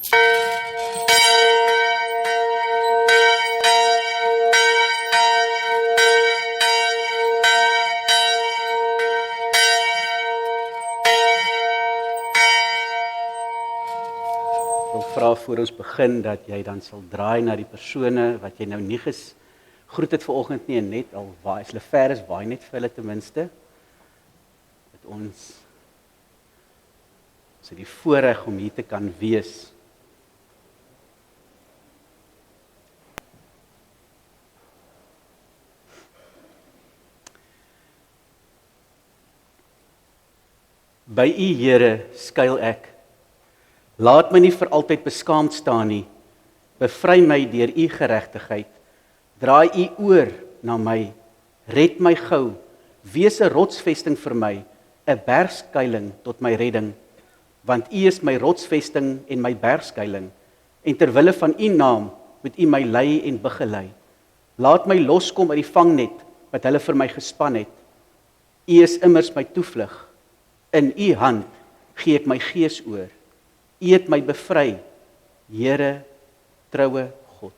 Ek wil vra voor ons begin dat jy dan sal draai na die persone wat jy nou nie gegroet het vanoggend nie en net al waai as hulle ver is, waai net vir hulle ten minste. Dat ons het die voorreg om hier te kan wees. By U, Here, skuil ek. Laat my nie vir altyd beskaamd staan nie. Bevry my deur U geregtigheid. Draai U oor na my. Red my gou. Wees 'n rotsvesting vir my, 'n bergskuiling tot my redding. Want U is my rotsvesting en my bergskuiling. En ter wille van U naam moet U my lei en begelei. Laat my loskom uit die vangnet wat hulle vir my gespan het. U is immers my toevlug. In U hand gee ek my gees oor. U het my bevry, Here, troue God.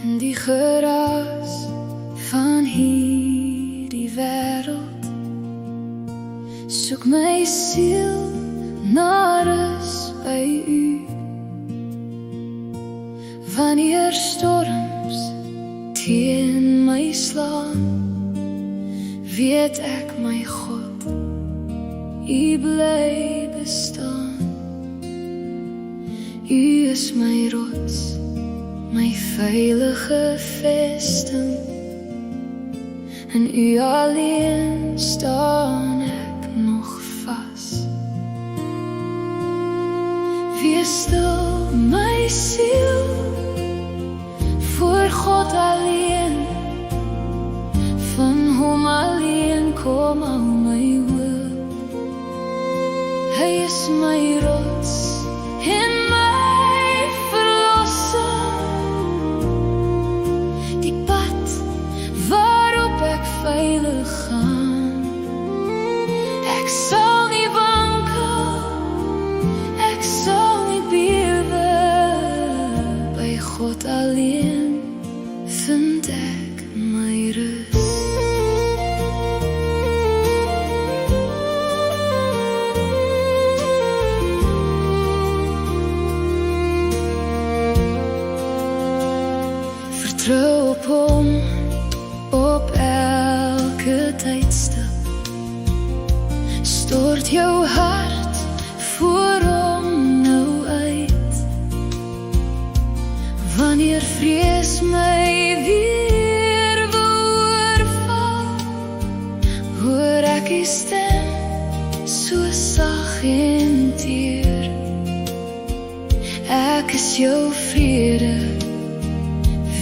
In die geraas van hierdie wêreld soek my siel na rus by U. Wanneer storms teen my slaan, weet ek my God, U bly bestaan. U is my rots, my veilige vesting. En U alleen staan ek nog vas. Wees stil my siel voor God alleen. Van hom alleen kom al my hoop. Hy is my rots en my verlossing. Die pad waarop ek veilig gaan. Ek sal nie wankel, ek sal nie bewe. By God alleen vind ek my rus. Vertrou op hom op elke tydstip. Stort jou hart voor hom nou uit. Wanneer vrees my weer wil oorval, hoor ek die stem so sag en teer. Ek is jou vrede,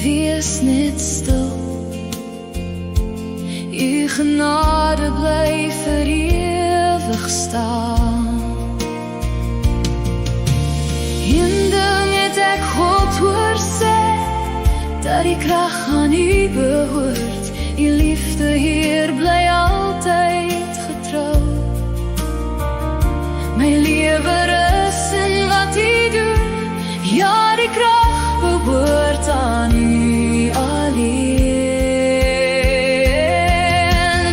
wees net stil. U genade bly vir ewig staan. Een ding het ek God hoor sê, dat die krag aan U behoort. U liefde, Heer, bly altyd getrou. My lewe rus in wat U doen. Ja, die krag behoort aan U alleen.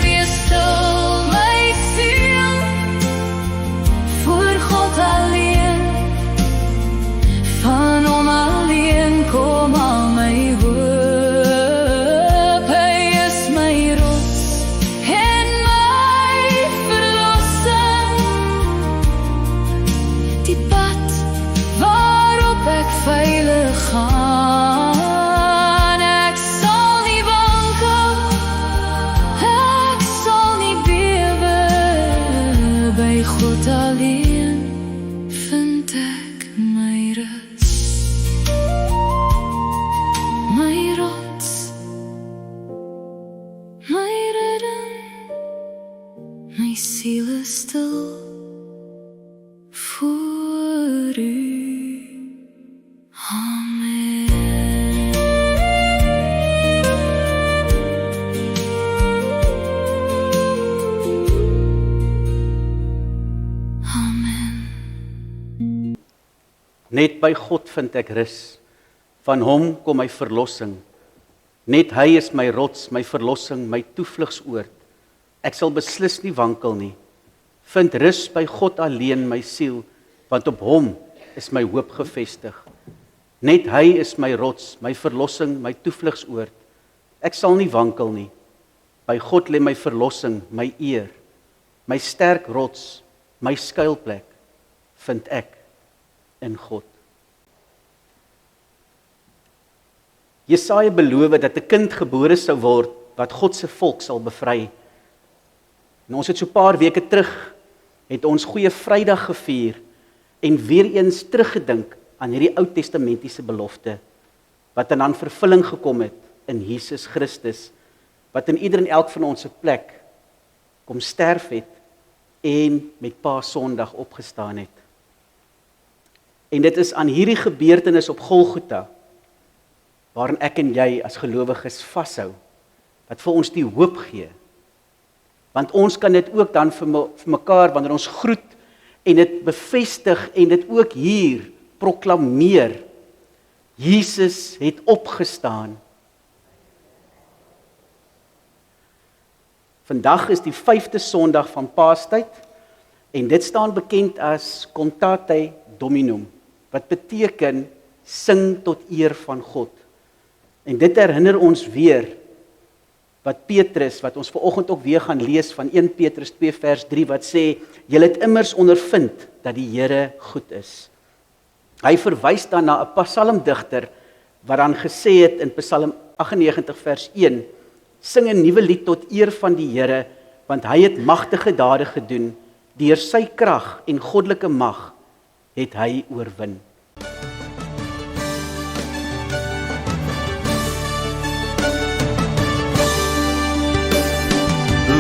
Wees stil my siel voor God alleen. Van hom alleen kom al my hoop. Hy is my rots en my verlossing. Die pad waarop ek veilig gaan. Ek sal nie wankel, ek sal nie bewe. By God alleen vind ek my rus. My rots, my redding, my siel is stil voor U. Net by God vind ek rus, van hom kom my verlossing. Net hy is my rots, my verlossing, my toevlugsoord. Ek sal beslis nie wankel nie. Vind rus by God alleen my siel, want op hom is my hoop gefestig. Net hy is my rots, my verlossing, my toevlugsoord. Ek sal nie wankel nie. By God lê my verlossing, my eer, my sterk rots, my skuilplek, vind ek in God. Jesaja beloof dat 'n kind gebore sou word wat God se volk sal bevry. En ons het so 'n paar weke terug het ons Goeie Vrydag gevier en weer eens teruggedink aan hierdie Ou Testamentiese belofte wat dan aan vervulling gekom het in Jesus Christus, wat in ieder en elk van ons se plek kom sterf het en met Paasondag opgestaan het. En dit is aan hierdie gebeurtenis op Golgotha waarin ek en jy as gelowiges vashou, wat vir ons die hoop gee. Want ons kan dit ook dan vir mekaar, wanneer ons groet en dit bevestig en dit ook hier proklameer. Jesus het opgestaan. Vandag is die 5de Sondag van Paastyd en dit staan bekend as Cantate Dominum, wat beteken sing tot eer van God. En dit herinner ons weer wat Petrus, wat ons vanoggend ook weer gaan lees van 1 Petrus 2 vers 3, wat sê, julle het immers ondervind dat die Here goed is. Hy verwys dan na 'n psalmdigter wat dan gesê het in Psalm 98 vers 1, sing 'n nuwe lied tot eer van die Here, want hy het magtige dade gedoen, deur sy krag en goddelike mag het hy oorwin.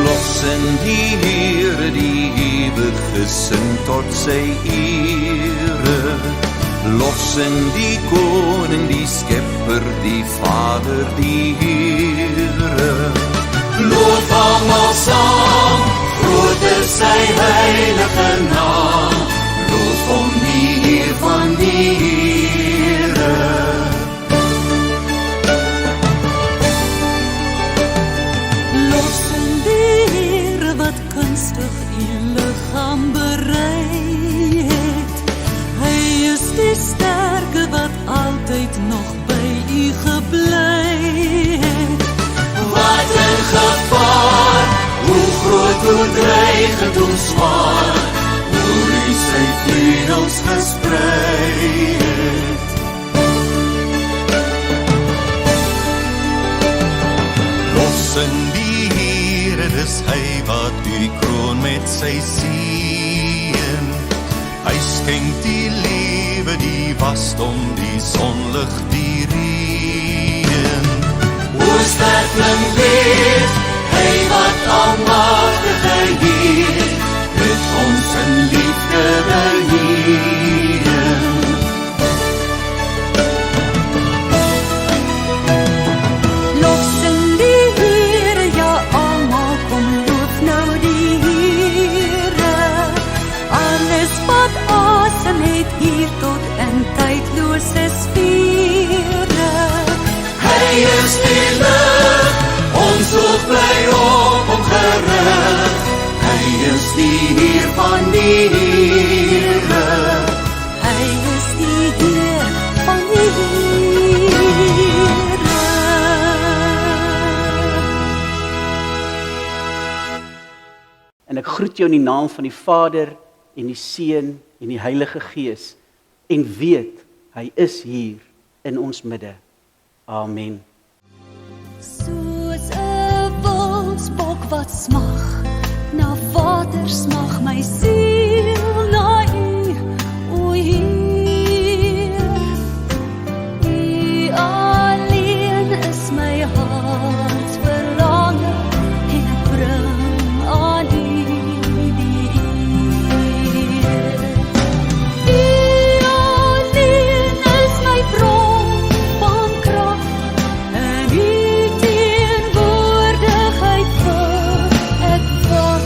Lossen die Here die ewige sing tot sy ere. Lossen die Koning, die Skepper, die Vader, die Here. Loof almal saam, groot is sy heilige naam. Loof hom die Heer van die Here. Kunstig u liggaam berei het. Hy is die sterke wat altyd nog by u gebly het. Wat 'n gevaar, hoe groot, hoe dreigend, hoe zwaar, hoe u sy vleugels gesprei het. Lossen die Here, dis hy wat u kroon met sy seën. Hy skenk die lewe, die wasdom, die sonlig, die reën. Oorsterfling weet, hy wat almagtige Heer, met ons in liefde beheer. Lossen die Here, ja almal kom loof nou die Here. Alles wat asem het hier tot in tydlose sfere. Hy is die lig, ons oog bly op hom gerig. Hy is die Heer van die Here. Hy is die Heer van die Here. En ek groet jou in die naam van die Vader en die Seun en die Heilige Gees en weet, hy is hier in ons midde. Amen. Soos 'n wildsbok wat smag, na water smag my siel na u, o Heer. U alleen is my hart verlange en ek bring aan u die eer. U alleen is my bron van krag en u teenwoordigheid vir ek wag.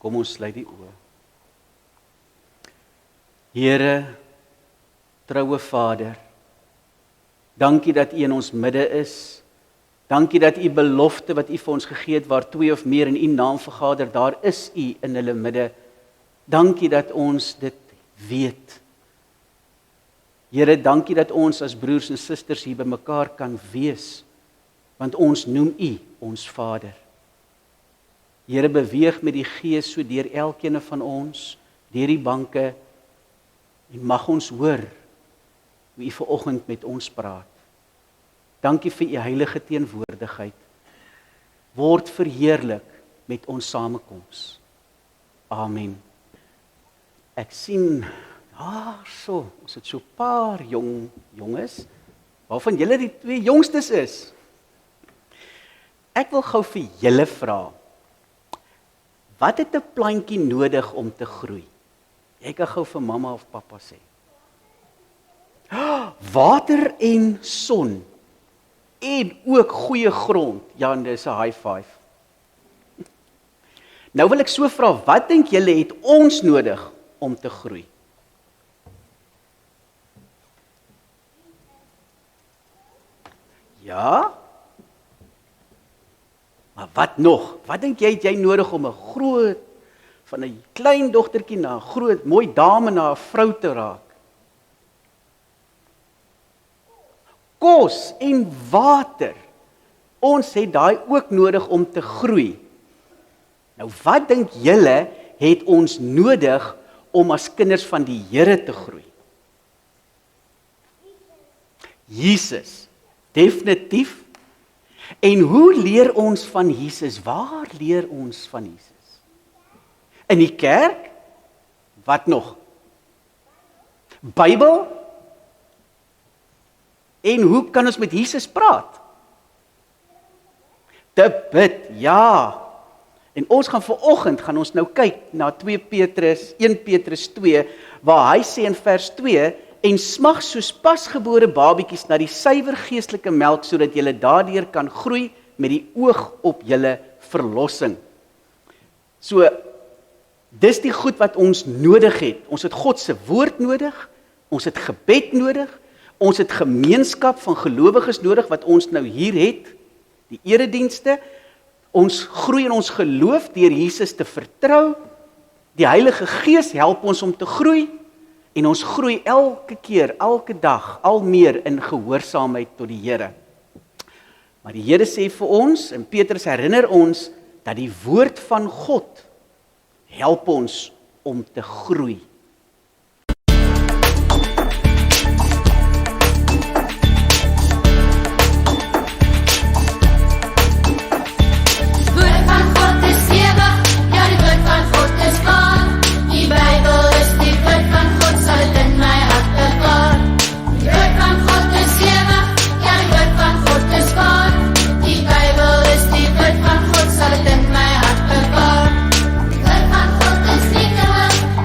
Kom ons sluit die oë. Here, troue Vader, dankie dat U in ons midde is. Dankie dat U belofte wat U vir ons gegee het, waar 2 of meer in U naam vergader, daar is U in hulle midde. Dankie dat ons dit weet. Here, dankie dat ons as broers en susters hier by mekaar kan wees, want ons noem U ons Vader. Here, beweeg met die Gees so deur elkeen van ons, deur die banke, en mag ons hoor hoe U vanoggend met ons praat. Dankie vir U heilige teenwoordigheid. Word verheerlik met ons samekoms. Amen. Ek sien, ons het so 'n paar jonges, waarvan julle die 2 jongstes is. Ek wil gou vir julle vra, wat het 'n plantjie nodig om te groei? Jy kan gou vir mamma of pappa sê. Water en son. En ook goeie grond. Ja, dis 'n high five. Nou wil ek so vra, wat dink julle het ons nodig om te groei? Ja? Maar wat nog? Wat dink jy het jy nodig om 'n groot, van 'n klein dogtertjie na 'n groot, mooi dame na 'n vrou te raak? Kos en water. Ons het daai ook nodig om te groei. Nou wat dink julle het ons nodig om as kinders van die Here te groei? Jesus, definitief. En hoe leer ons van Jesus? Waar leer ons van Jesus? In die kerk? Wat nog? Bybel? En hoe kan ons met Jesus praat? Te bid, ja. En ons gaan vanoggend ons nou kyk na 1 Petrus 2, waar hy sê in vers 2, en smag soos pasgebore babietjies na die suiwer geestelike melk, sodat julle daardeur kan groei met die oog op julle verlossing. So, dis die goed wat ons nodig het. Ons het God se woord nodig, ons het gebed nodig, ons het gemeenskap van gelowiges nodig, wat ons nou hier het, die eredienste. Ons groei in ons geloof deur Jesus te vertrou. Die Heilige Gees help ons om te groei, en ons groei elke keer, elke dag, al meer in gehoorsaamheid tot die Here. Maar die Here sê vir ons, en Petrus herinner ons, dat die woord van God help ons om te groei.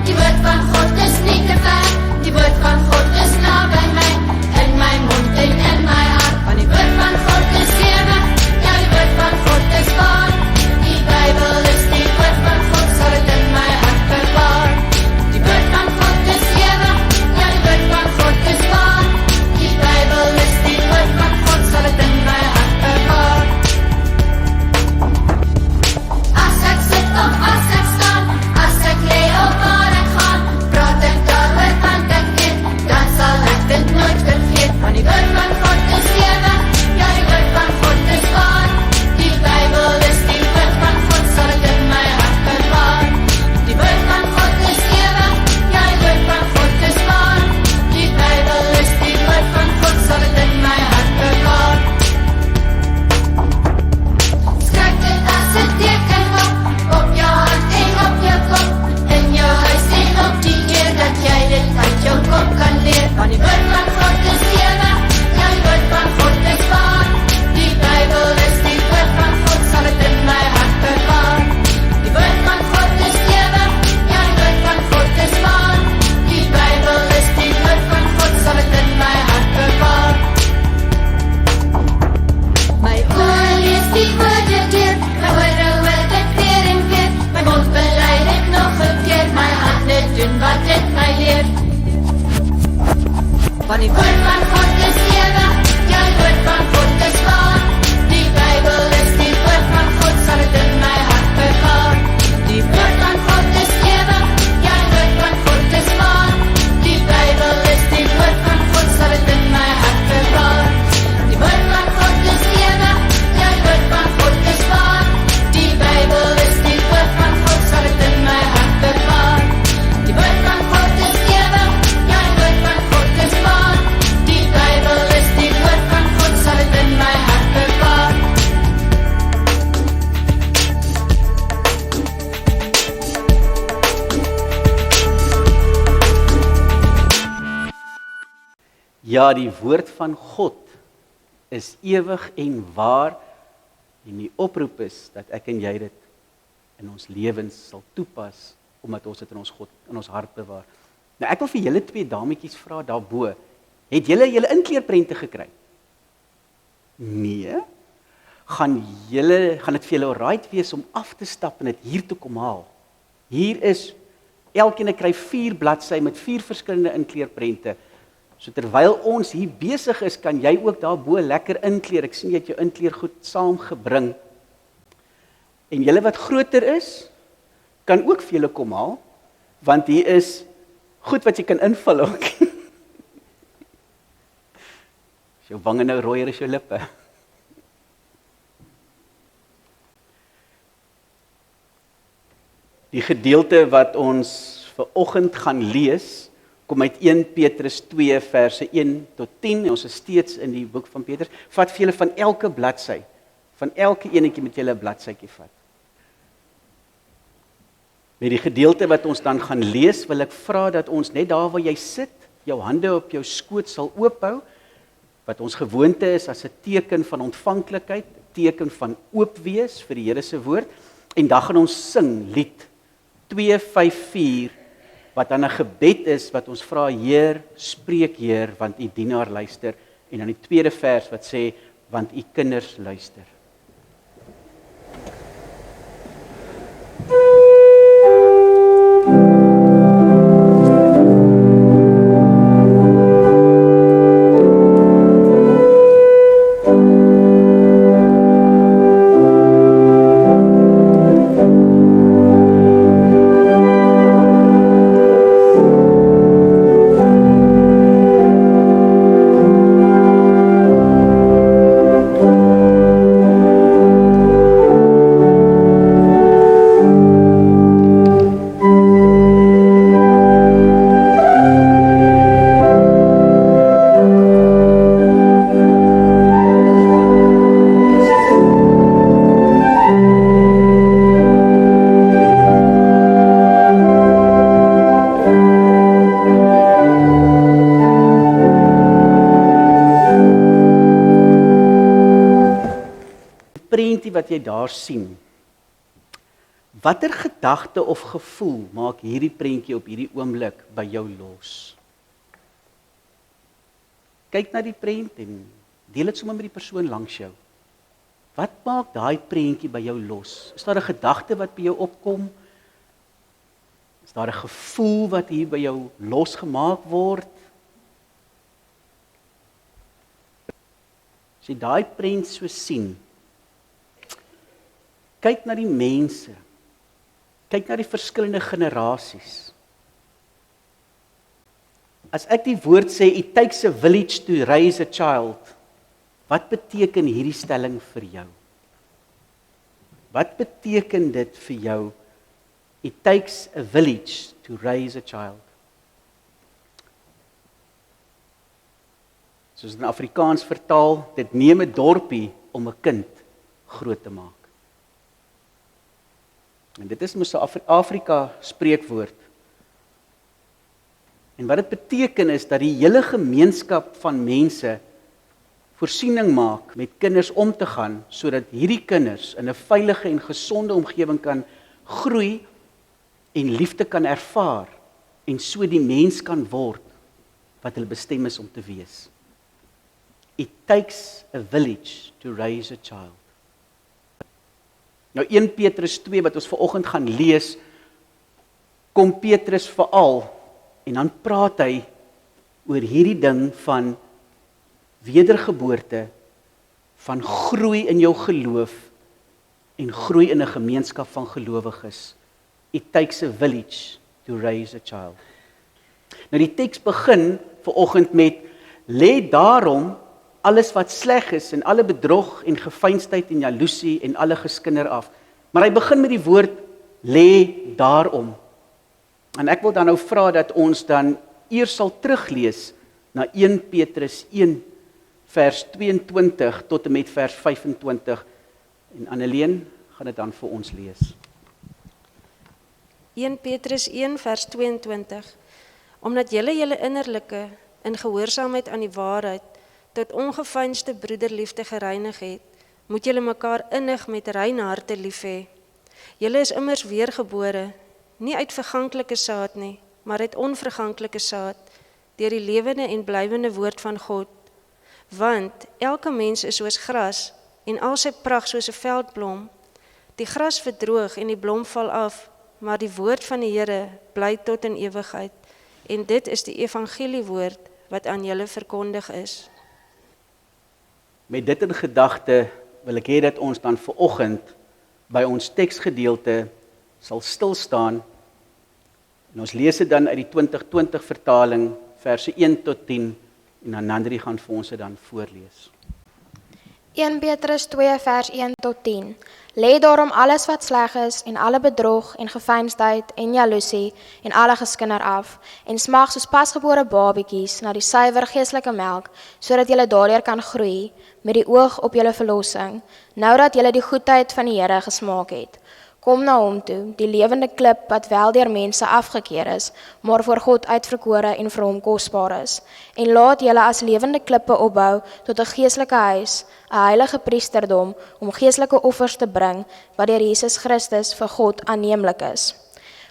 Die woord van Want die woord van God is ewig, ja, die woord van God is waar. Die Bybel is die woord van God, sal dit in my hart bewaar. Die woord van God is ewig, ja, die woord van God is waar. Die Bybel is die woord van God, sal dit in my hart bewaar. Die woord van God is ewig, ja, die woord van God is waar. Die Bybel is die woord van God, sal dit in my hart bewaar. Die woord van God is ewig, ja, die woord van God is waar. Die Bybel is die woord van God, sal dit in my hart bewaar. Ja, die woord van God is ewig en waar en die oproep is dat ek en jy dit in ons lewens sal toepas omdat ons dit in ons God in ons hart bewaar. Nou ek wil vir julle twee dametjies vra daarbo. Het julle julle inkleerprente gekry? Nee. Gaan dit vir julle alright wees om af te stap en dit hier toe kom haal? Hier is elkeen kry 4 bladsye met 4 verskillende inkleerprente. So terwyl ons hier besig is, kan jy ook daarbo lekker inkleer. Ek sien jy het jou inkleergoed saamgebring. En julle wat groter is, kan ook vir julle kom haal, want hier is goed wat jy kan invul ook. Is jou wange nou rooier as jou lippe? Die gedeelte wat ons vanoggend gaan lees, kom uit 1 Petrus 2 verse 1 tot 10, en ons is steeds in die boek van Petrus, vat vir julle van elke bladsy, van elke enetjie met julle 'n bladsytjie vat. Met die gedeelte wat ons dan gaan lees, wil ek vra dat ons net daar waar jy sit, jou hande op jou skoot sal oophou, wat ons gewoonte is as 'n teken van ontvanklikheid, teken van oop wees vir die Here se woord, en dan gaan ons sing lied 254, wat dan 'n gebed is, wat ons vra, Heer, spreek Heer, want u dienaar luister, en dan die tweede vers wat sê, want u kinders luister. Wat jy daar sien, watter gedagte of gevoel maak hierdie prentjie op hierdie oomblik by jou los? Kyk na die prent en deel dit sommer met die persoon langs jou. Wat maak daai prentjie by jou los? Is daar 'n gedagte wat by jou opkom? Is daar 'n gevoel wat hier by jou losgemaak word? As jy daai prent so sien, kyk na die mense, kyk na die verskillende generasies. As ek die woord sê, it takes a village to raise a child, wat beteken hierdie stelling vir jou? Wat beteken dit vir jou? It takes a village to raise a child. Soos in Afrikaans vertaal, dit neem 'n dorpie om 'n kind groot te maak. En dit is mos 'n Afrika spreekwoord. En wat dit beteken is dat die hele gemeenskap van mense voorsiening maak met kinders om te gaan, sodat hierdie kinders in 'n veilige en gesonde omgewing kan groei en liefde kan ervaar en so die mens kan word wat hulle bestem is om te wees. It takes a village to raise a child. Nou 1 Petrus 2 wat ons vanoggend gaan lees, kom Petrus veral en dan praat hy oor hierdie ding van wedergeboorte, van groei in jou geloof en groei in 'n gemeenskap van gelowiges. It takes a village to raise a child. Nou die teks begin vanoggend met lê daarom alles wat sleg is en alle bedrog en geveinsdheid en jaloesie en alle geskinder af. Maar hy begin met die woord lê daarom. En ek wil dan nou vra dat ons dan eers sal teruglees na 1 Petrus 1 vers 22 tot en met vers 25 en Anneleen gaan dit dan vir ons lees. 1 Petrus 1 vers 22 Omdat julle innerlike in gehoorsaamheid aan die waarheid tot ongeveinsde broederliefde gereinig het, moet julle mekaar innig met reine harte lief hê. Julle is immers weergebore, nie uit verganklike saad nie, maar uit onverganklike saad, deur die lewende en blywende woord van God. Want elke mens is soos gras en al sy pragt soos 'n veldblom. Die gras verdroog en die blom val af, maar die woord van die Here bly tot in ewigheid. En dit is die evangeliewoord wat aan julle verkondig is. Met dit in gedagte wil ek hê dat ons dan vanoggend by ons teksgedeelte sal stil staan. En ons lees dit dan uit die 2020 vertaling, verse 1 tot 10, en dan Nandri gaan vir ons dit dan voorlees. 1 Petrus 2 vers 1 tot 10. Lê daarom alles wat sleg is en alle bedrog en geveinsdheid en jaloesie en alle geskinder af en smag soos pasgebore babietjies na die suiwer geestelike melk, sodat julle daardeur kan groei met die oog op julle verlossing, nou dat julle die goedheid van die Here gesmaak het. Kom na hom toe, die lewende klip wat wel deur mense afgekeer is, maar voor God uitverkore en vir hom kosbaar is. En laat julle as lewende klippe opbou tot 'n geestelike huis, 'n heilige priesterdom, om geestelike offers te bring, wat deur Jesus Christus vir God aanneemlik is.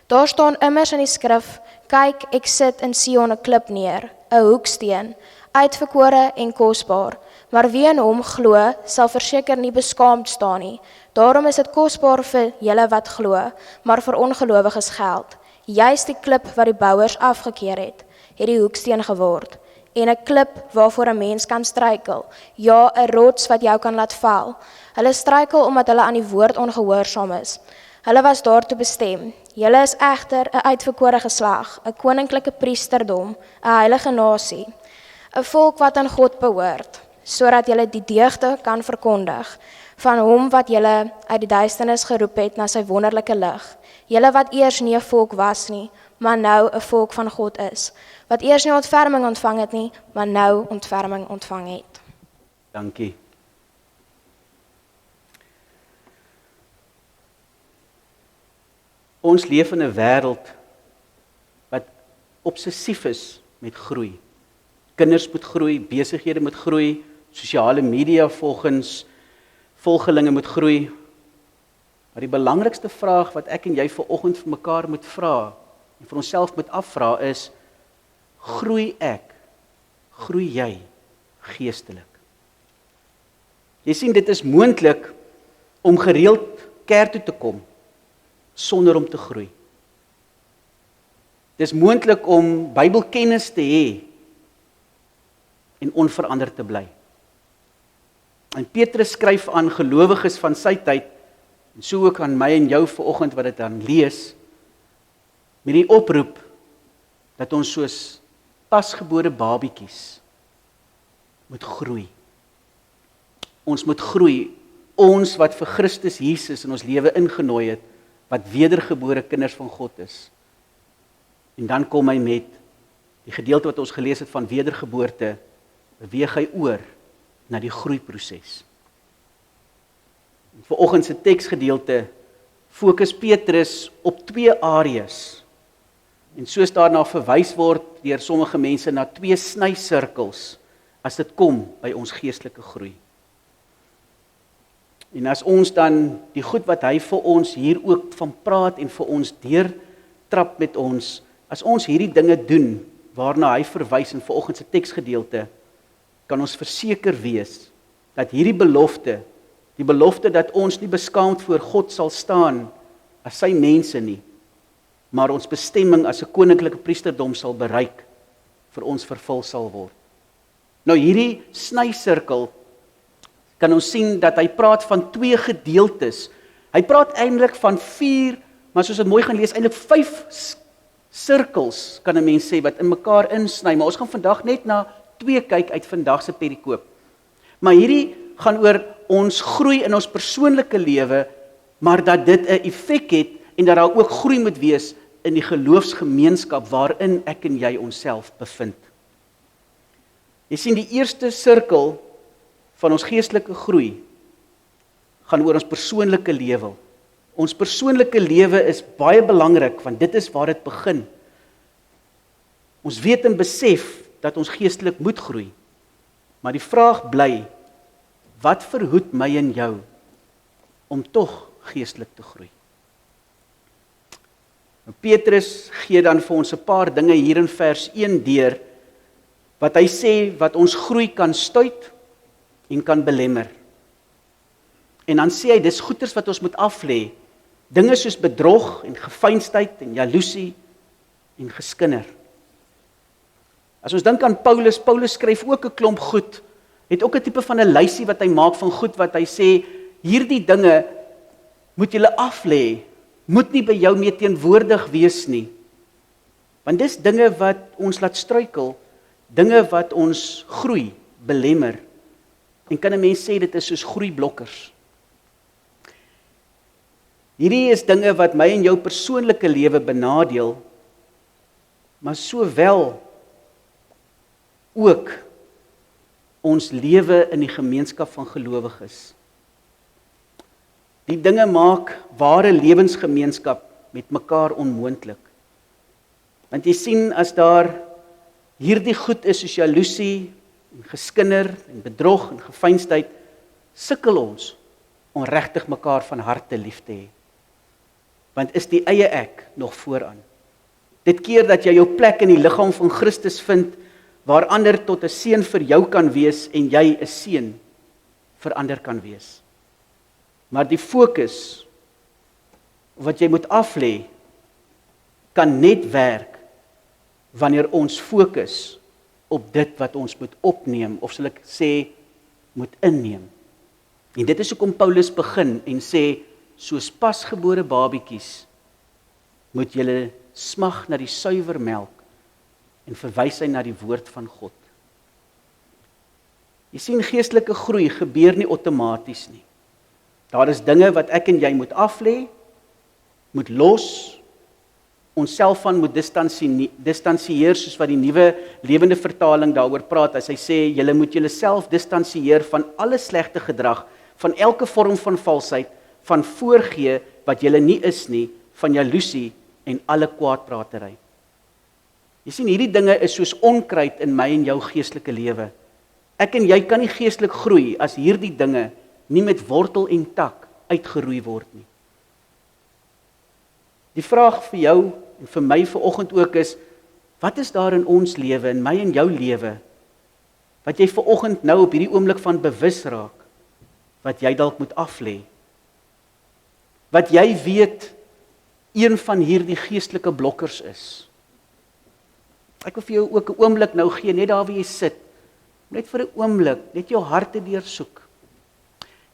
Daar staan immers in die skrif, kyk, ek sit in Sion 'n klip neer, 'n hoeksteen, uitverkore en kosbaar, maar wie in hom glo, sal verseker nie beskaamd staan nie. Daarom is dit kosbaar vir julle wat glo, maar vir ongelowiges geld. Juist die klip wat die bouers afgekeer het die hoeksteen geword. En 'n klip waarvoor 'n mens kan struikel, ja, 'n rots wat jou kan laat val. Hulle struikel omdat hulle aan die woord ongehoorsaam is. Hulle was daartoe bestem. Julle is egter 'n uitverkore geslag, 'n koninklike priesterdom, 'n heilige nasie, 'n volk wat aan God behoort, sodat julle die deugde kan verkondig van hom wat julle uit die duisternis geroep het na sy wonderlike lig. Julle wat eers nie 'n volk was nie, maar nou 'n volk van God is. Wat eers nie ontferming ontvang het nie, maar nou ontferming ontvang het. Dankie. Ons leef in 'n wêreld wat obsessief is met groei. Kinders moet groei, besighede moet groei, sosiale media volgelinge moet groei. Maar die belangrikste vraag wat ek en jy vanoggend vir mekaar moet vra en vir onsself moet afvra is, groei ek, groei jy geestelik? Jy sien, dit is moontlik om gereeld kerk toe te kom sonder om te groei. Dit is moontlik om Bybelkennis te hê en onveranderd te bly. En Petrus skryf aan gelowiges van sy tyd, en so ook aan my en jou vanoggend wat dit dan lees, met die oproep dat ons soos pasgebore babietjies moet groei. Ons moet groei, ons wat vir Christus Jesus in ons lewe ingenooi het, wat wedergebore kinders van God is. En dan kom hy met die gedeelte wat ons gelees het van wedergeboorte, beweeg hy oor na die groeiproses. Vanoggend se teksgedeelte fokus Petrus op 2 areas. En soos daarna verwys word deur sommige mense na 2 snysirkels as dit kom by ons geestelike groei. En as ons dan die goed wat hy vir ons hier ook van praat en vir ons deurtrap met ons, as ons hierdie dinge doen waarna hy verwys in vanoggend se teksgedeelte, kan ons verseker wees dat hierdie belofte, die belofte dat ons nie beskaamd voor God sal staan as sy mense nie, maar ons bestemming as 'n koninklike priesterdom sal bereik, vir ons vervul sal word. Nou hierdie snysirkel kan ons sien dat hy praat van 2 gedeeltes. Hy praat eintlik van 4, maar soos dit mooi gaan lees, eintlik 5 sirkels kan 'n mens sê wat in mekaar insny, maar ons gaan vandag net na 2 kyk uit vandag se perikoop. Maar hierdie gaan oor ons groei in ons persoonlike lewe, maar dat dit 'n effek het en dat daar ook groei moet wees in die geloofsgemeenskap waarin ek en jy onsself bevind. Jy sien, die eerste sirkel van ons geestelike groei gaan oor ons persoonlike lewe. Ons persoonlike lewe is baie belangrik, want dit is waar dit begin. Ons weet en besef dat ons geestelik moet groei. Maar die vraag bly, wat verhoed my en jou om tog geestelik te groei? Nou Petrus gee dan vir ons 'n paar dinge hier in vers 1 deur, wat hy sê wat ons groei kan stuit en kan belemmer. En dan sê hy, dis goeters wat ons moet aflê, dinge soos bedrog en geveinsdheid en jaloesie en geskinder. As ons dink aan Paulus skryf ook 'n klomp goed, het ook 'n tipe van 'n lysie wat hy maak van goed wat hy sê, hierdie dinge moet julle aflê, moet nie by jou mee teenwoordig wees nie. Want dis dinge wat ons laat struikel, dinge wat ons groei belemmer. En kan 'n mens sê dit is soos groeiblokkers. Hierdie is dinge wat my en jou persoonlike lewe benadeel, maar sowel ook ons lewe in die gemeenskap van gelowiges. Die dinge maak ware lewensgemeenskap met mekaar onmoontlik. Want jy sien, as daar hierdie goed is soos jaloesie en geskinder en bedrog en geveinsdheid, sukkel ons om regtig mekaar van harte lief te hê. Want is die eie ek nog vooraan. Dit keer dat jy jou plek in die liggaam van Christus vind, waar ander tot 'n seën vir jou kan wees en jy 'n seën vir ander kan wees. Maar die fokus wat jy moet aflê, kan net werk wanneer ons fokus op dit wat ons moet opneem, of sal ek sê, moet inneem. En dit is hoekom Paulus begin en sê, soos pasgebore babietjies, moet julle smag na die suiwer melk, en verwys hy na die woord van God. Jy sien, geestelike groei gebeur nie outomaties nie. Daar is dinge wat ek en jy moet aflê, moet los, onsself van moet distansieer, soos wat die nuwe lewende vertaling daaroor praat, as hy sê, julle moet julle self distansieer van alle slegte gedrag, van elke vorm van valsheid, van voorgee wat julle nie is nie, van jaloesie en alle kwaadpratery. Jy sien, hierdie dinge is soos onkruid in my en jou geestelike lewe. Ek en jy kan nie geestelik groei as hierdie dinge nie met wortel en tak uitgeroei word nie. Die vraag vir jou en vir my vanoggend ook is, wat is daar in ons lewe, in my en jou lewe, wat jy vanoggend nou op hierdie oomblik van bewus raak, wat jy dalk moet aflê? Wat jy weet, een van hierdie geestelike blokkers is. Ek wil vir jou ook 'n oomblik nou gee, net daar waar jy sit, net vir 'n oomblik, net jou harte deursoek.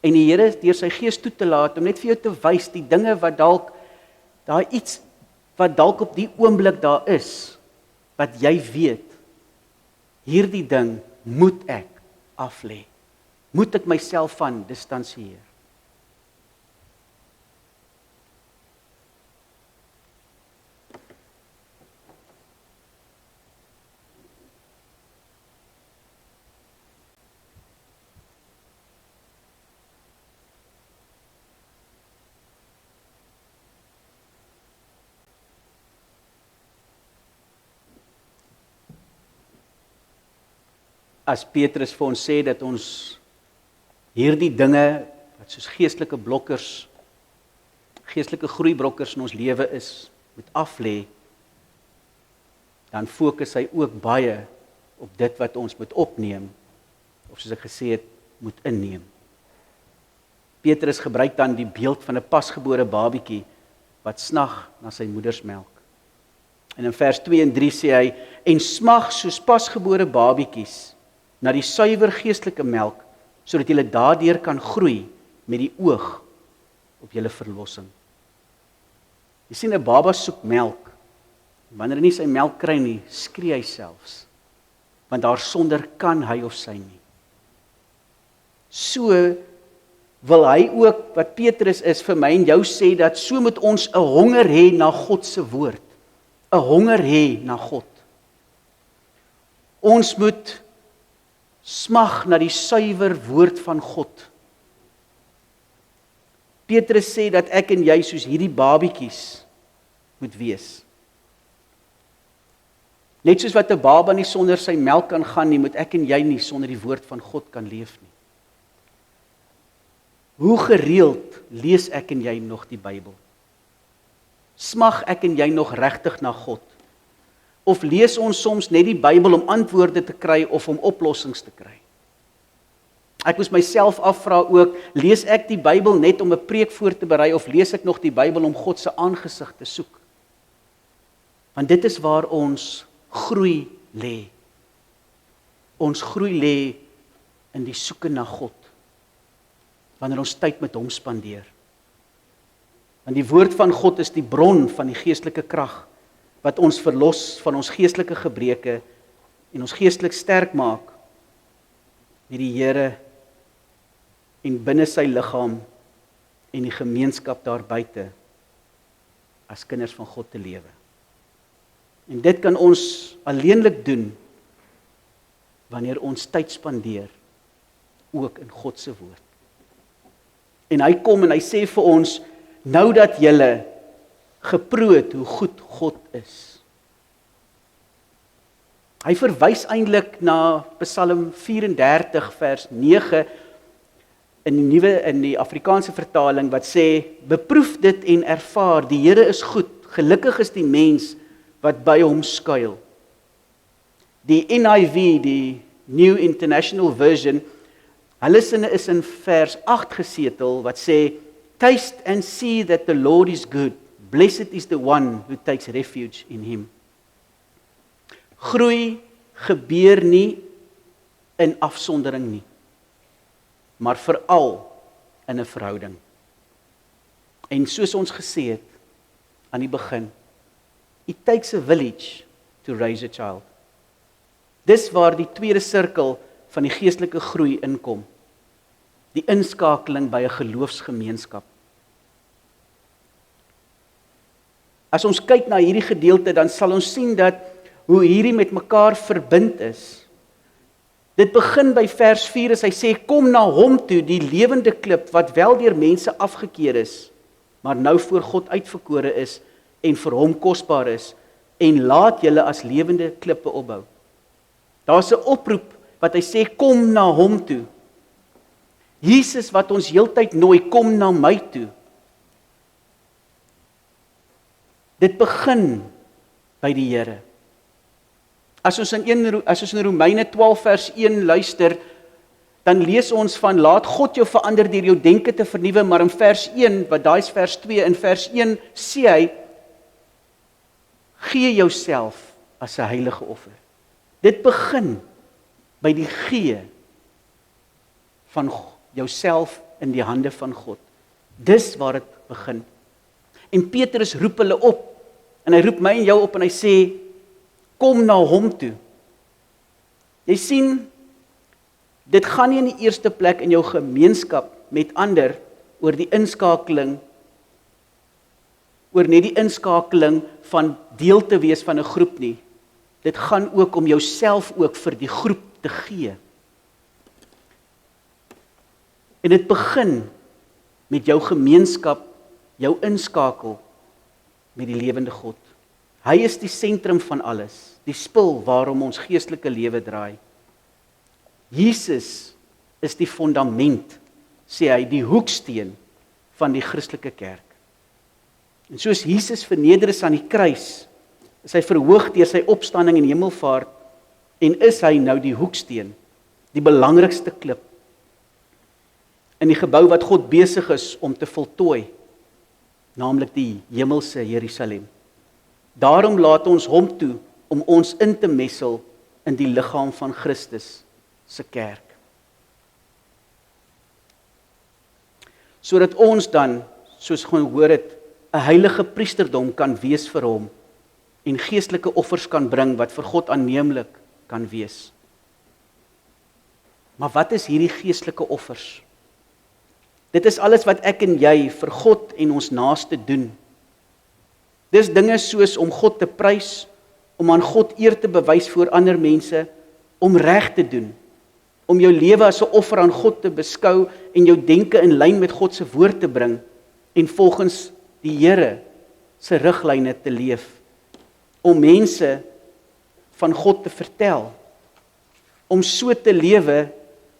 En die Here deur sy Gees toe te laat, om net vir jou te wys die dinge wat dalk, daar iets wat dalk op die oomblik daar is, wat jy weet, hierdie ding moet ek aflê. Moet ek myself van distansieer. As Petrus vir ons sê dat ons hierdie dinge wat soos geestelike blokkers, geestelike groeiblokkers in ons lewe is, moet aflê, dan fokus hy ook baie op dit wat ons moet opneem, of soos ek gesê het, moet inneem. Petrus gebruik dan die beeld van 'n pasgebore babietjie wat snag na sy moeder se melk. En in vers 2 en 3 sê hy, en smag soos pasgebore babietjies na die suiwer geestelike melk, sodat julle daardeur kan groei met die oog op julle verlossing. Jy sien, 'n baba soek melk. Wanneer hy nie sy melk kry nie, skree hy selfs, want daarsonder kan hy of sy nie. So wil hy ook, wat Petrus is vir my en jou sê, dat so moet ons 'n honger hê na God se woord, 'n honger hê na God. Ons moet smag na die suiwer woord van God. Petrus sê dat ek en jy soos hierdie babietjies moet wees. Net soos wat 'n baba nie sonder sy melk kan gaan nie, moet ek en jy nie sonder die woord van God kan leef nie. Hoe gereeld lees ek en jy nog die Bybel? Smag ek en jy nog regtig na God? Of lees ons soms net die Bybel om antwoorde te kry of om oplossings te kry? Ek moes myself afvra ook, lees ek die Bybel net om 'n preek voor te berei of lees ek nog die Bybel om God se aangesig te soek? Want dit is waar ons groei lê. Ons groei lê in die soeke na God, wanneer ons tyd met hom spandeer. Want die woord van God is die bron van die geestelike krag, wat ons verlos van ons geestelike gebreke en ons geestelik sterk maak met die Here en binne sy liggaam en die gemeenskap daar buite as kinders van God te lewe. En dit kan ons alleenlik doen wanneer ons tyd spandeer ook in God se woord. En hy kom en hy sê vir ons, nou dat julle geproe het hoe goed God is. Hy verwys eintlik na Psalm 34 vers 9 in die Afrikaanse vertaling wat sê, beproef dit en ervaar, die Here is goed, gelukkig is die mens wat by hom skuil. Die NIV, die New International Version, hulle sinne is in vers 8 gesetel wat sê, taste and see that the Lord is good. Blessed is the one who takes refuge in him. Groei gebeur nie in afsondering nie, maar veral in 'n verhouding. En soos ons gesê het aan die begin, it takes a village to raise a child. Dis waar die tweede sirkel van die geestelike groei inkom. Die inskakeling by 'n geloofsgemeenskap. As ons kyk na hierdie gedeelte, dan sal ons sien dat hoe hierdie met mekaar verbind is. Dit begin by vers 4 as hy sê, kom na hom toe, die lewende klip, wat wel deur mense afgekeer is, maar nou voor God uitverkore is, en vir hom kosbaar is, en laat julle as lewende klippe opbou. Daar's 'n oproep wat hy sê, kom na hom toe. Jesus wat ons heeltyd nooi, kom na my toe. Dit begin by die Here. As ons in Romeine 12 vers 1 luister, dan lees ons van laat God jou verander deur jou denke te vernuwe, maar in vers 1, wat daai is vers 2, in vers 1 sê hy, gee jouself as 'n heilige offer. Dit begin by die gee van jouself in die hande van God. Dis waar dit begin. En Petrus roep hulle op, en hy roep my en jou op en hy sê, kom na hom toe. Jy sien, dit gaan nie in die eerste plek in jou gemeenskap met ander oor die inskakeling, oor net die inskakeling van deel te wees van 'n groep nie. Dit gaan ook om jouself ook vir die groep te gee. En dit begin met jou gemeenskap, jou inskakel met die lewende God. Hy is die sentrum van alles, die spil waarom ons geestelike lewe draai. Jesus is die fondament, sê hy, die hoeksteen van die Christelike kerk. En soos Jesus verneder is aan die kruis, is hy verhoog deur sy opstanding en hemelvaart, en is hy nou die hoeksteen, die belangrikste klip, in die gebou wat God besig is om te voltooi, naamlik die hemelse Jerusalem. Daarom laat ons hom toe om ons in te messel in die liggaam van Christus se kerk. Sodat ons dan, soos gehoor het, 'n heilige priesterdom kan wees vir hom en geestelike offers kan bring wat vir God aanneemlik kan wees. Maar wat is hierdie geestelike offers? Dit is alles wat ek en jy vir God en ons naaste doen. Dis dinge soos om God te prys, om aan God eer te bewys voor ander mense, om reg te doen, om jou lewe as 'n offer aan God te beskou en jou denke in lyn met God se woord te bring en volgens die Here se riglyne te leef, om mense van God te vertel, om so te lewe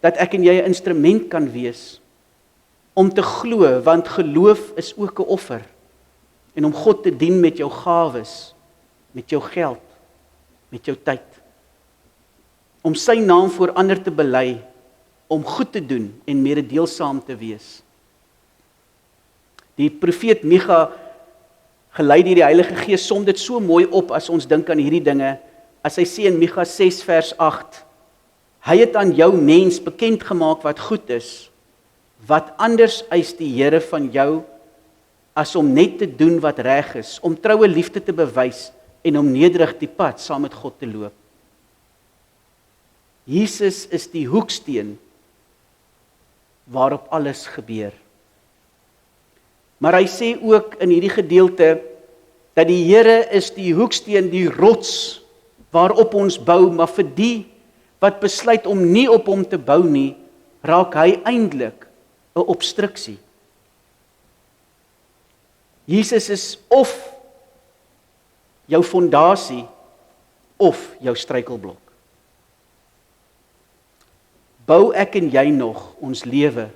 dat ek en jy 'n instrument kan wees, om te glo, want geloof is ook 'n offer, en om God te dien met jou gawes, met jou geld, met jou tyd, om sy naam voor ander te bely, om goed te doen en mededeelsaam te wees. Die profeet Micha, gelei deur die Heilige Gees, som dit so mooi op as ons dink aan hierdie dinge, as hy sê in Micha 6 vers 8, hy het aan jou mens bekend gemaak wat goed is, wat anders eis die Here van jou, as om net te doen wat reg is, om troue liefde te bewys, en om nederig die pad saam met God te loop. Jesus is die hoeksteen, waarop alles gebeur. Maar hy sê ook in hierdie gedeelte, dat die Here is die hoeksteen, die rots, waarop ons bou, maar vir die, wat besluit om nie op hom te bou nie, raak hy eintlik 'n obstruksie. Jesus is of jou fondasie, of jou struikelblok. Bou ek en jy nog ons lewe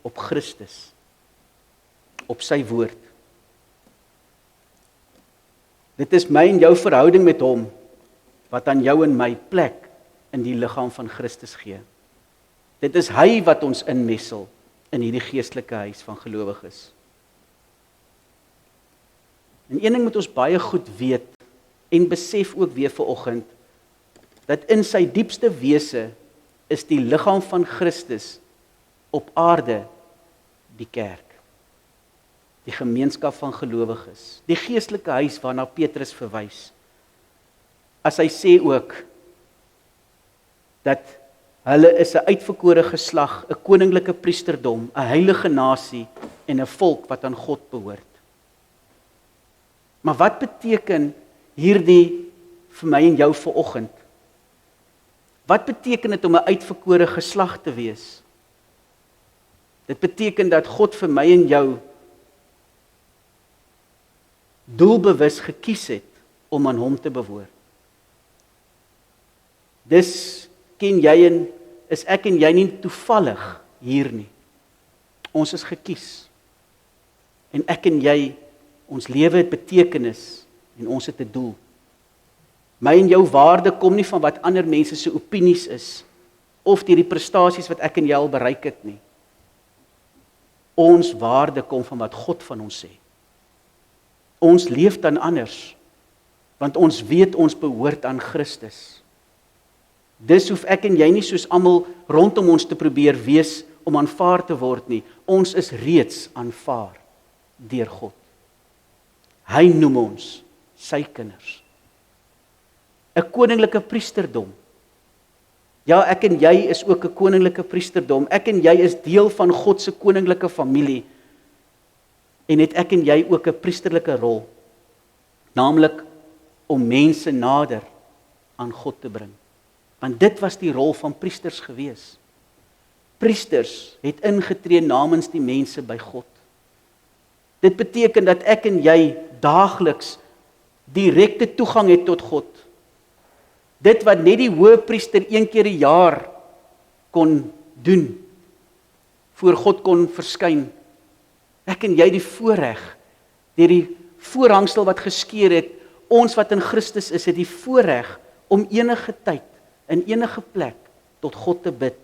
op Christus, op sy woord? Dit is my en jou verhouding met hom, wat aan jou en my plek in die liggaam van Christus gee. Dit is hy wat ons inmessel in hierdie geestelike huis van gelowiges. En een ding moet ons baie goed weet, en besef ook weer vanoggend, dat in sy diepste wese is die liggaam van Christus op aarde die kerk, die gemeenskap van gelowiges, die geestelike huis waarna Petrus verwys. As hy sê ook, dat hulle is 'n uitverkore geslag, 'n koninklike priesterdom, 'n heilige nasie en 'n volk wat aan God behoort. Maar wat beteken hierdie vir my en jou vanoggend? Wat beteken dit om 'n uitverkore geslag te wees? Dit beteken dat God vir my en jou doelbewus gekies het om aan hom te behoort. Dis ken jy en is ek en jy nie toevallig hier nie. Ons is gekies. En ek en jy, ons lewe het betekenis en ons het 'n doel. My en jou waarde kom nie van wat ander mense se opinies is of deur die prestasies wat ek en jy al bereik het nie. Ons waarde kom van wat God van ons sê. Ons leef dan anders, want ons weet ons behoort aan Christus. Dis hoef ek en jy nie soos almal rondom ons te probeer wees om aanvaar te word nie. Ons is reeds aanvaar deur God. Hy noem ons sy kinders. 'n koninklike priesterdom. Ja, ek en jy is ook 'n koninklike priesterdom. Ek en jy is deel van God se koninklike familie. En het ek en jy ook 'n priesterlike rol, naamlik om mense nader aan God te bring. Want dit was die rol van priesters gewees. Priesters het ingetree namens die mense by God. Dit beteken dat ek en jy daagliks direkte toegang het tot God. Dit wat net die hoëpriester een keer 'n jaar kon doen, voor God kon verskyn. Ek en jy die voorreg, deur die voorhangsel wat geskeur het, ons wat in Christus is, het die voorreg om enige tyd, in enige plek, tot God te bid,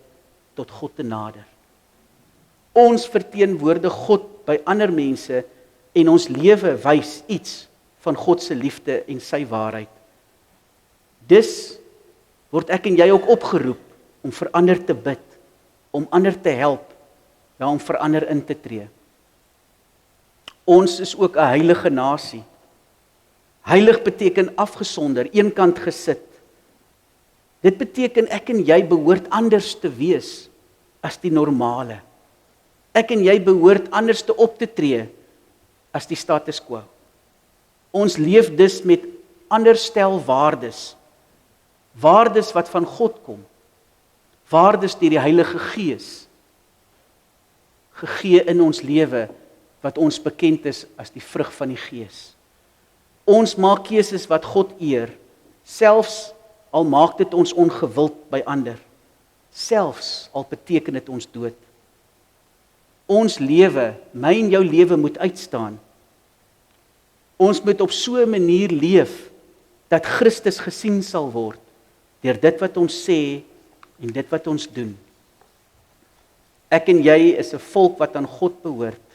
tot God te nader. Ons verteenwoordig God by ander mense, en ons lewe wys iets van God se liefde en sy waarheid. Dus word ek en jy ook opgeroep om vir ander te bid, om ander te help, ja, om vir ander in te tree. Ons is ook 'n heilige nasie. Heilig beteken afgesonder, eenkant gesit. Dit beteken ek en jy behoort anders te wees as die normale. Ek en jy behoort anders te op te tree as die status quo. Ons leef dus met ander stel waardes. Waardes wat van God kom. Waardes deur die Heilige Gees gegee in ons lewe wat ons bekend is as die vrug van die Gees. Ons maak keuses wat God eer, selfs al maak dit ons ongewild by ander, selfs al beteken dit ons dood. Ons lewe, my en jou lewe moet uitstaan. Ons moet op so 'n manier leef dat Christus gesien sal word deur dit wat ons sê en dit wat ons doen. Ek en jy is 'n volk wat aan God behoort.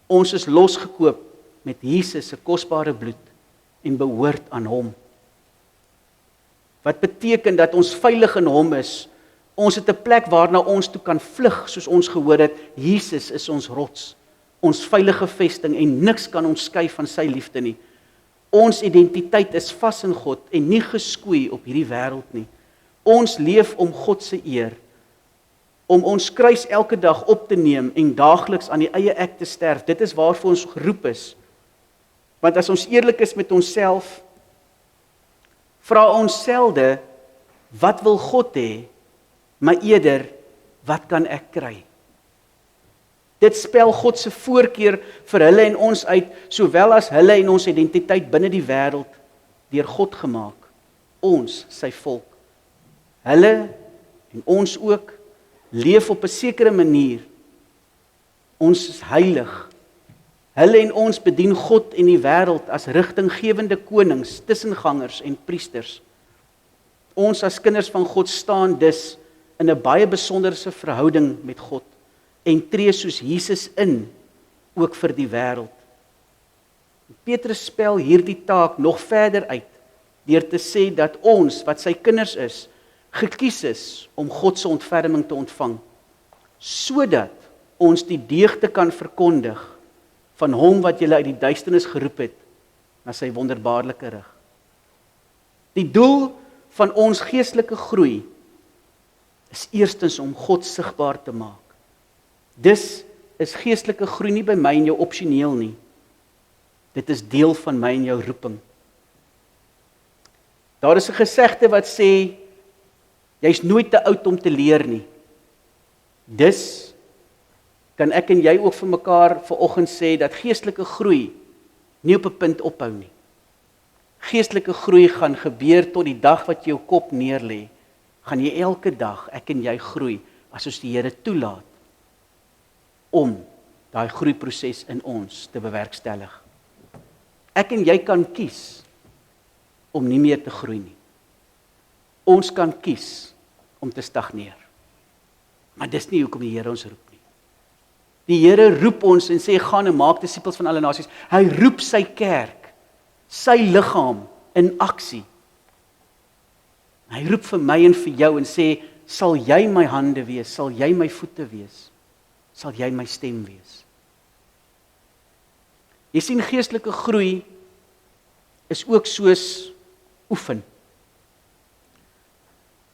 Ons is losgekoop met Jesus se kosbare bloed en behoort aan hom. Wat beteken dat ons veilig in hom is. Ons het 'n plek waarna ons toe kan vlug, soos ons gehoor het. Jesus is ons rots, ons veilige vesting en niks kan ons skei van sy liefde nie. Ons identiteit is vas in God en nie geskoei op hierdie wêreld nie. Ons leef om God se eer, om ons kruis elke dag op te neem en daagliks aan die eie ek te sterf. Dit is waarvoor ons geroep is. Want as ons eerlik is met onsself, vra ons selde, wat wil God hê, maar eerder, wat kan ek kry? Dit spel God se voorkeur vir hulle en ons uit, sowel as hulle en ons identiteit binne die wêreld, deur God gemaak, ons, sy volk. Hulle en ons ook, leef op 'n sekere manier. Ons is heilig. Hulle en ons bedien God en die wêreld as rigtinggewende konings, tussengangers en priesters. Ons as kinders van God staan dus in 'n baie besonderse verhouding met God en tree soos Jesus in, ook vir die wêreld. Petrus spel hierdie taak nog verder uit, deur te sê dat ons, wat sy kinders is, gekies is om God se ontferming te ontvang, sodat ons die deugde kan verkondig van hom wat julle uit die duisternis geroep het, na sy wonderbaarlike rig. Die doel van ons geestelike groei is eerstens om God sigbaar te maak. Dis is geestelike groei nie by my en jou opsioneel nie. Dit is deel van my en jou roeping. Daar is 'n gesegde wat sê, jy's nooit te oud om te leer nie. Dus kan ek en jy ook vir mekaar vanoggend sê dat geestelike groei nie op 'n punt ophou nie. Geestelike groei gaan gebeur tot die dag wat jy jou kop neerlê. Gaan jy elke dag, ek en jy groei, as ons die Here toelaat om daai groeiproses in ons te bewerkstellig. Ek en jy kan kies om nie meer te groei nie. Ons kan kies om te stagneer. Maar dis nie hoekom die Here ons roep nie. Die Here roep ons en sê, gaan en maak disippels van alle nasies. Hy roep sy kerk, sy liggaam in aksie. Hy roep vir my en vir jou en sê, sal jy my hande wees, sal jy my voete wees, sal jy my stem wees. Jy sien, geestelike groei is ook soos oefen.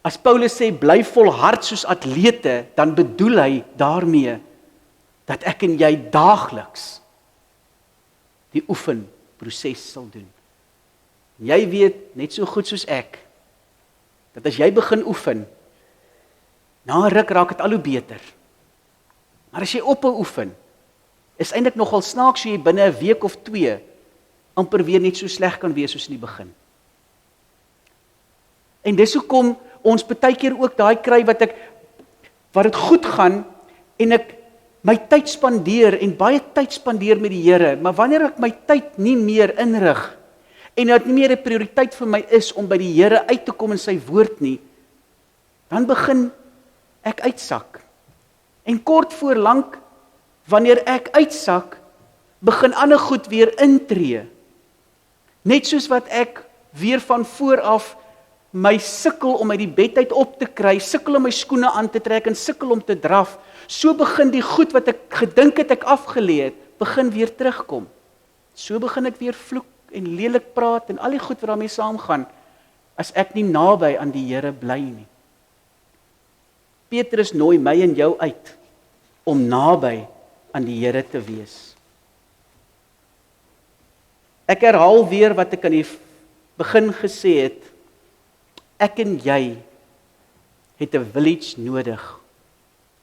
As Paulus sê, bly volhard soos atlete, dan bedoel hy daarmee dat ek en jy daagliks die oefenproses sal doen. Jy weet net so goed soos ek, dat as jy begin oefen, na 'n ruk raak dit al hoe beter. Maar as jy ophou oefen, is eintlik nogal snaaks hoe jy binne 'n week of 2 amper weer net so sleg kan wees soos in die begin. En dis hoekom ons baie keer ook daai kry wat dit goed gaan en ek my tyd spandeer en baie tyd spandeer met die Here, maar wanneer ek my tyd nie meer inrig en dit nie meer 'n prioriteit vir my is om by die Here uit te kom in sy woord nie, dan begin ek uitsak. En kort voor lank, wanneer ek uitsak, begin ander goed weer intree Net soos wat ek weer van vooraf my sukkel om uit die bed uit op te kry, sukkel om my skoene aan te trek en sukkel om te draf, so begin die goed wat ek gedink het ek afgeleer het, begin weer terugkom. So begin ek weer vloek en lelik praat en al die goed wat daarmee saamgaan, as ek nie naby aan die Here bly nie. Petrus nooi my en jou uit om naby aan die Here te wees. Ek herhaal weer wat ek aan die begin gesê het. Ek en jy het 'n village nodig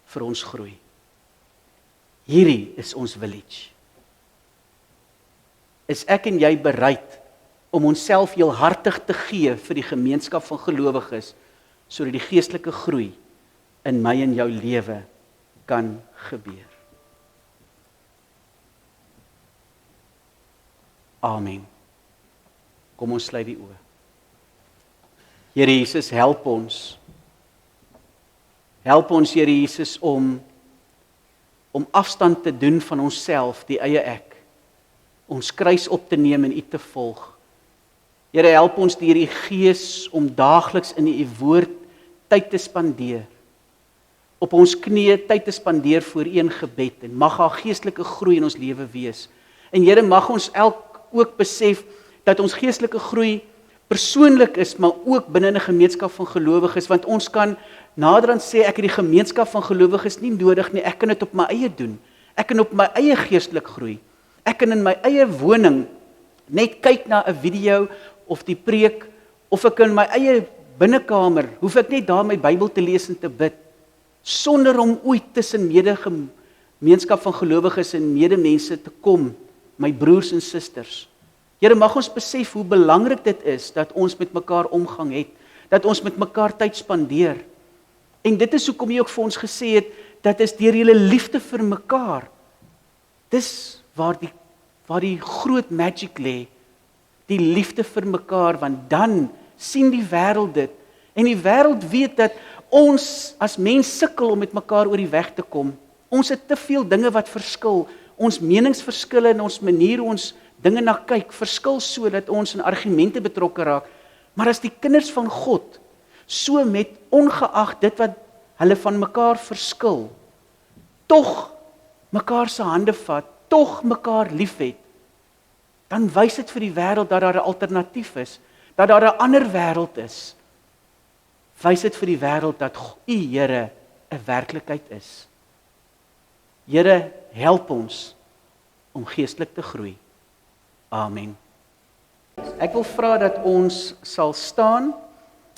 vir ons groei. Hierdie is ons village. Is ek en jy bereid om onsself heelhartig te gee vir die gemeenskap van gelowiges, sodat die geestelike groei in my en jou lewe kan gebeur? Amen. Kom ons sluit die oë. Here Jesus, help ons. Help ons, Here Jesus, om afstand te doen van onsself, die eie ek. Ons kruis op te neem en U te volg. Here, help ons deur U Gees om daagliks in U woord tyd te spandeer. Op ons knieë tyd te spandeer voor U in gebed, en mag daar geestelike groei in ons lewe wees. En Here, mag ons ook besef dat ons geestelike groei persoonlik is, maar ook binne 'n gemeenskap van gelowiges, want ons kan naderhand sê ek het die gemeenskap van gelowiges nie nodig nie, ek kan dit op my eie doen. Ek kan op my eie geestelik groei. Ek kan in my eie woning net kyk na 'n video of die preek, of ek in my eie binnekamer, hoef ek net daar my Bybel te lees en te bid, sonder om ooit tussen gemeenskap van gelowiges en medemense te kom, my broers en susters. Here, mag ons besef hoe belangrik dit is dat ons met mekaar omgang het, dat ons met mekaar tyd spandeer. En dit is hoekom jy ook vir ons gesê het, dat is deur julle liefde vir mekaar. Dis waar die groot magic lê, die liefde vir mekaar, want dan sien die wêreld dit. En die wêreld weet dat ons as mens sukkel om met mekaar oor die weg te kom. Ons het te veel dinge wat verskil. Ons meningsverskille en ons manier hoe ons dinge na kyk, verskil so dat ons in argumente betrokke raak. Maar as die kinders van God, so met ongeag dit wat hulle van mekaar verskil, tog mekaar se hande vat, tog mekaar liefhet, dan wys dit vir die wêreld dat daar 'n alternatief is, dat daar 'n ander wêreld is. Wys dit vir die wêreld dat U, Here, 'n werklikheid is. Here, help ons om geestelik te groei. Amen. Ek wil vra dat ons sal staan,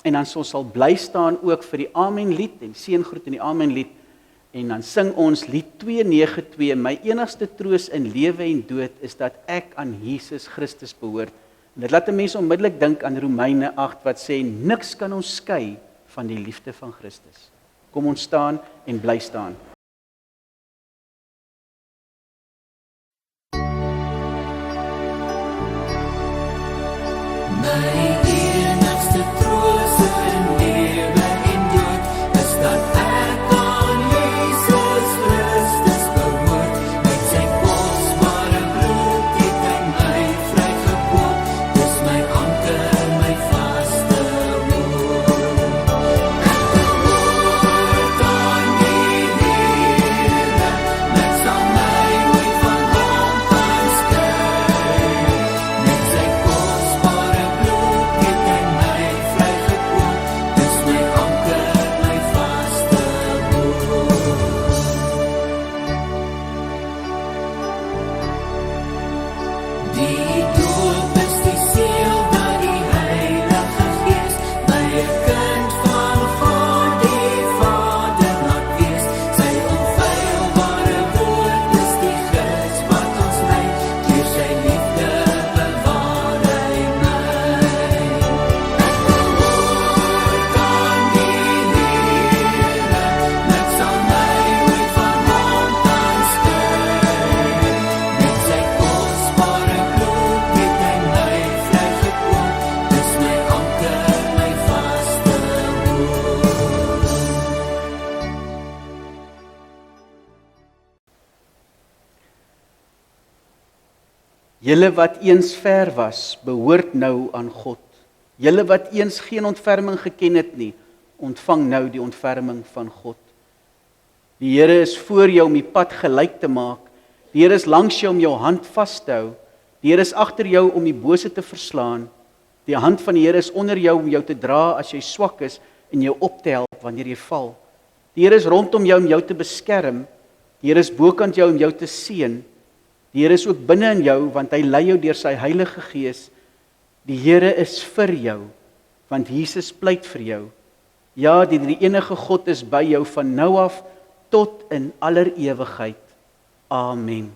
en dan ons sal bly staan ook vir die Amen lied, en seëngroet in die Amen lied, en dan sing ons lied 292, my enigste troos in lewe en dood is dat ek aan Jesus Christus behoort. En dit laat 'n mens onmiddellik dink aan Romeine 8 wat sê, niks kan ons skei van die liefde van Christus. Kom ons staan en bly staan. My enigste troos in lewe en dood is dat ek aan Jesus Christus behoort. Met sy kosbare bloed het hy my vrygekoop. Dis my anker, my vaste hoop. Ek behoort aan die Here, niks sal my ooit van hom kan skei. Met sy kosbare bloed het Julle wat eens ver was, behoort nou aan God. Julle wat eens geen ontferming geken het nie, ontvang nou die ontferming van God. Die Here is voor jou om die pad gelyk te maak. Die Here is langs jou om jou hand vas te hou. Die Here is agter jou om die bose te verslaan. Die hand van die Here is onder jou om jou te dra as jy swak is en jou op te help wanneer jy val. Die Here is rondom jou om jou te beskerm. Die Here is bokant jou om jou te seën. Die Here is ook binne in jou want hy lei jou deur sy Heilige Gees. Die Here is vir jou want Jesus pleit vir jou. Ja, die enige God is by jou van nou af tot in aller ewigheid. Amen.